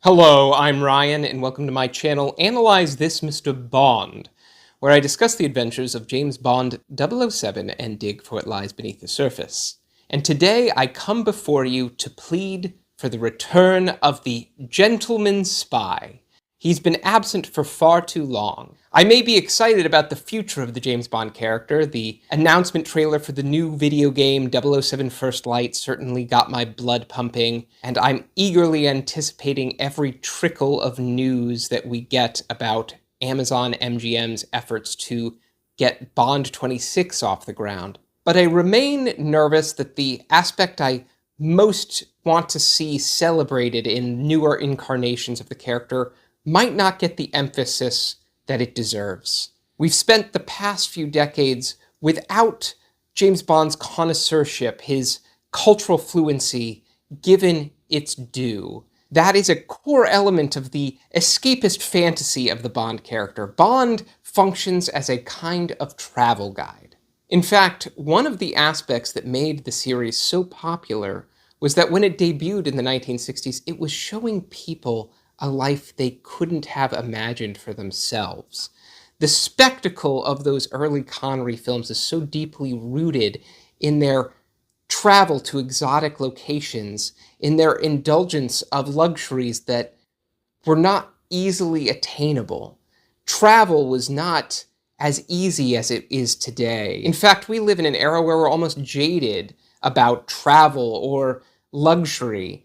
Hello, I'm Ryan, and welcome to my channel, Analyze This Mr. Bond, where I discuss the adventures of James Bond 007 and dig for what lies beneath the surface. And today I come before you to plead for the return of the gentleman spy. He's been absent for far too long. I may be excited about the future of the James Bond character. The announcement trailer for the new video game 007 First Light certainly got my blood pumping, and I'm eagerly anticipating every trickle of news that we get about Amazon MGM's efforts to get Bond 26 off the ground. But I remain nervous that the aspect I most want to see celebrated in newer incarnations of the character might not get the emphasis that it deserves. We've spent the past few decades without James Bond's connoisseurship, his cultural fluency, given its due. That is a core element of the escapist fantasy of the Bond character. Bond functions as a kind of travel guide. In fact, one of the aspects that made the series so popular was that when it debuted in the 1960s, it was showing people a life they couldn't have imagined for themselves. The spectacle of those early Connery films is so deeply rooted in their travel to exotic locations, in their indulgence of luxuries that were not easily attainable. Travel was not as easy as it is today. In fact, we live in an era where we're almost jaded about travel or luxury.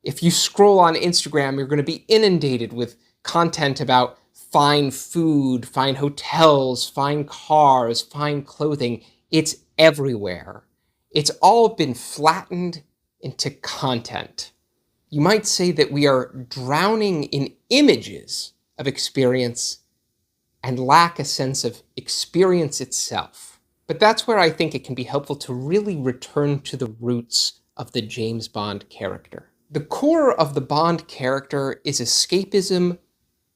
If you scroll on Instagram, you're going to be inundated with content about fine food, fine hotels, fine cars, fine clothing. It's everywhere. It's all been flattened into content. You might say that we are drowning in images of experience and lack a sense of experience itself. But that's where I think it can be helpful to really return to the roots of the James Bond character. The core of the Bond character is escapism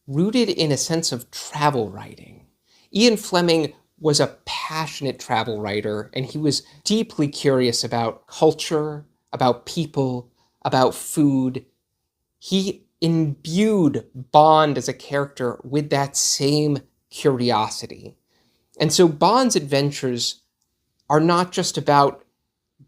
rooted in a sense of travel writing. Ian Fleming was a passionate travel writer, and he was deeply curious about culture, about people, about food. He imbued Bond as a character with that same curiosity. And so Bond's adventures are not just about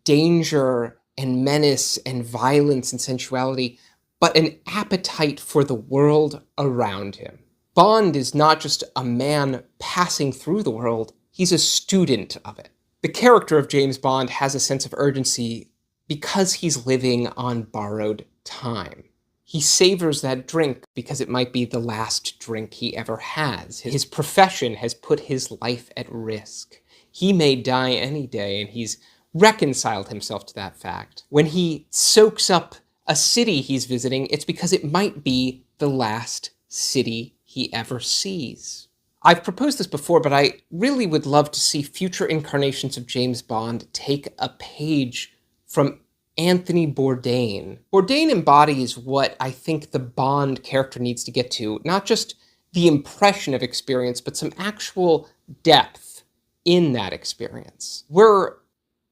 danger and menace and violence and sensuality, but an appetite for the world around him. Bond is not just a man passing through the world, he's a student of it. The character of James Bond has a sense of urgency because he's living on borrowed time. He savors that drink because it might be the last drink he ever has. His profession has put his life at risk. He may die any day, and he's reconciled himself to that fact. When he soaks up a city he's visiting, it's because it might be the last city he ever sees. I've proposed this before, but I really would love to see future incarnations of James Bond take a page from Anthony Bourdain. Bourdain embodies what I think the Bond character needs to get to, not just the impression of experience, but some actual depth in that experience. We're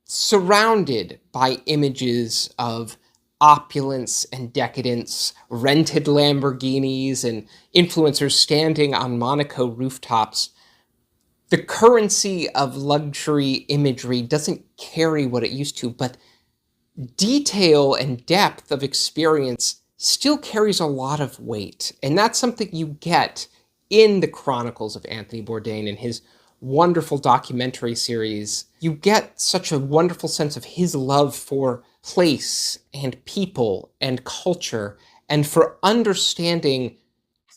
surrounded by images of opulence and decadence, rented Lamborghinis, and influencers standing on Monaco rooftops. The currency of luxury imagery doesn't carry what it used to, but detail and depth of experience still carries a lot of weight. And that's something you get in the Chronicles of Anthony Bourdain and his wonderful documentary series. You get such a wonderful sense of his love for place and people and culture, and for understanding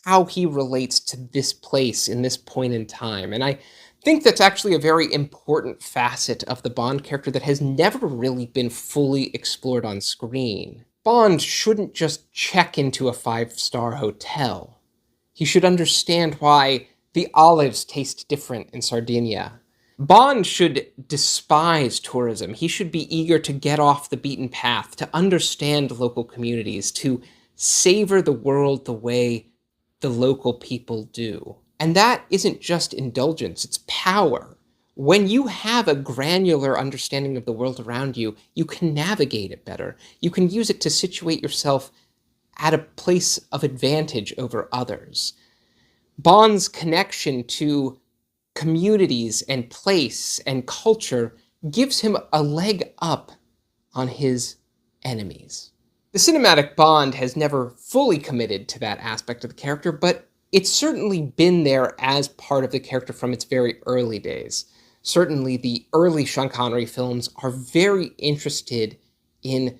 how he relates to this place in this point in time. And I think that's actually a very important facet of the Bond character that has never really been fully explored on screen. Bond shouldn't just check into a 5-star hotel. He should understand why the olives taste different in Sardinia. Bond should despise tourism. He should be eager to get off the beaten path, to understand local communities, to savor the world the way the local people do. And that isn't just indulgence, it's power. When you have a granular understanding of the world around you, you can navigate it better. You can use it to situate yourself at a place of advantage over others. Bond's connection to communities and place and culture gives him a leg up on his enemies. The cinematic Bond has never fully committed to that aspect of the character, but it's certainly been there as part of the character from its very early days. Certainly the early Sean Connery films are very interested in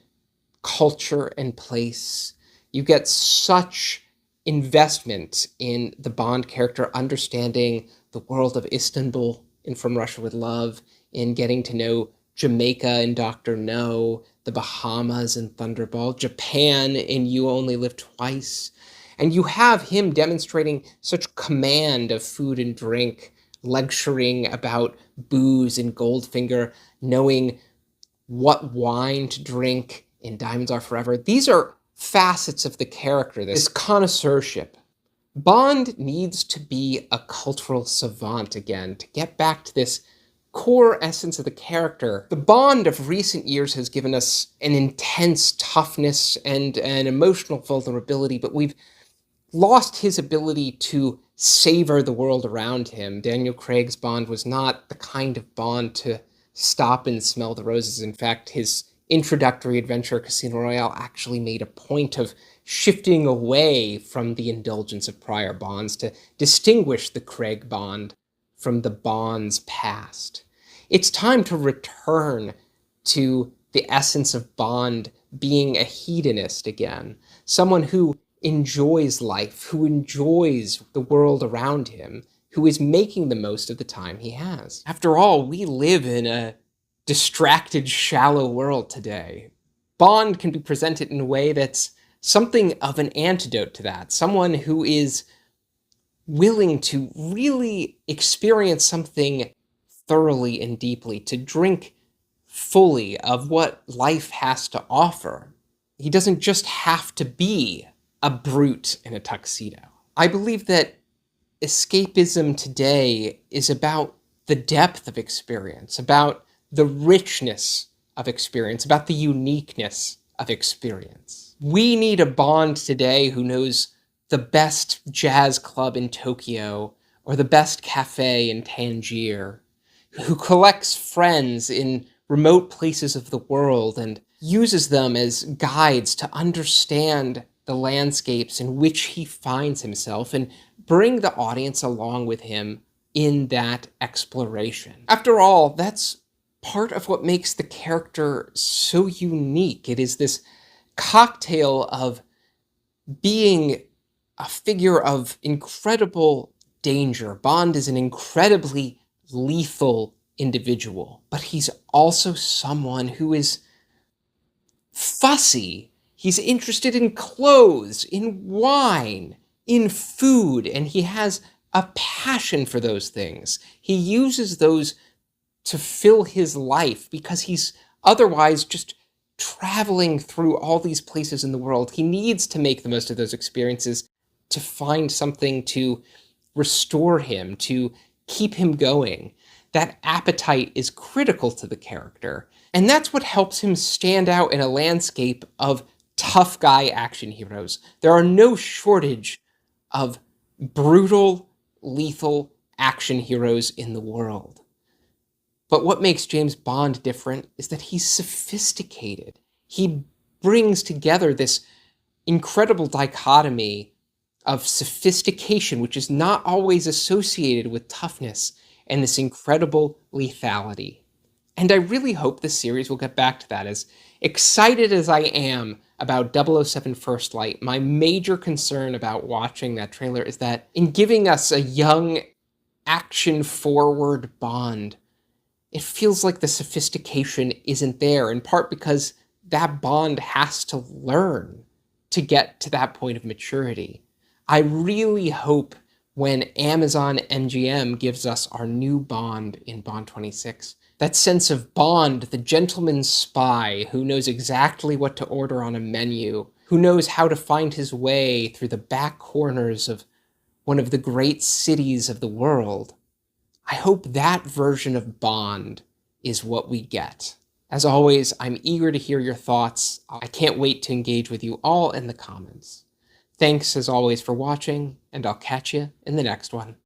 culture and place. You get such investment in the Bond character understanding the world of Istanbul in From Russia with Love, in getting to know Jamaica in Dr. No, the Bahamas in Thunderball, Japan in You Only Live Twice. And you have him demonstrating such command of food and drink, lecturing about booze in Goldfinger, knowing what wine to drink in Diamonds Are Forever. These are facets of the character, this connoisseurship. Bond needs to be a cultural savant again to get back to this core essence of the character. The Bond of recent years has given us an intense toughness and an emotional vulnerability, but we've lost his ability to savor the world around him. Daniel Craig's Bond was not the kind of Bond to stop and smell the roses. In fact, his introductory adventure, Casino Royale, actually made a point of shifting away from the indulgence of prior Bonds to distinguish the Craig Bond from the Bond's past. It's time to return to the essence of Bond being a hedonist again, someone who enjoys life, who enjoys the world around him, who is making the most of the time he has. After all, we live in a distracted, shallow world today. Bond can be presented in a way that's something of an antidote to that, someone who is willing to really experience something thoroughly and deeply, to drink fully of what life has to offer. He doesn't just have to be a brute in a tuxedo. I believe that escapism today is about the depth of experience, about the richness of experience, about the uniqueness of experience. We need a Bond today who knows the best jazz club in Tokyo or the best cafe in Tangier, who collects friends in remote places of the world and uses them as guides to understand the landscapes in which he finds himself and bring the audience along with him in that exploration. After all, that's part of what makes the character so unique. It is this cocktail of being a figure of incredible danger. Bond is an incredibly lethal individual, but he's also someone who is fussy. He's interested in clothes, in wine, in food, and he has a passion for those things. He uses those to fill his life because he's otherwise just traveling through all these places in the world. He needs to make the most of those experiences to find something to restore him, to keep him going. That appetite is critical to the character. And that's what helps him stand out in a landscape of tough guy action heroes. There are no shortage of brutal, lethal action heroes in the world. But what makes James Bond different is that he's sophisticated. He brings together this incredible dichotomy of sophistication, which is not always associated with toughness, and this incredible lethality. And I really hope this series will get back to that. As excited as I am about 007 First Light, my major concern about watching that trailer is that in giving us a young, action-forward Bond, it feels like the sophistication isn't there, in part because that Bond has to learn to get to that point of maturity. I really hope when Amazon MGM gives us our new Bond in Bond 26, that sense of Bond, the gentleman spy who knows exactly what to order on a menu, who knows how to find his way through the back corners of one of the great cities of the world. I hope that version of Bond is what we get. As always, I'm eager to hear your thoughts. I can't wait to engage with you all in the comments. Thanks as always for watching, and I'll catch you in the next one.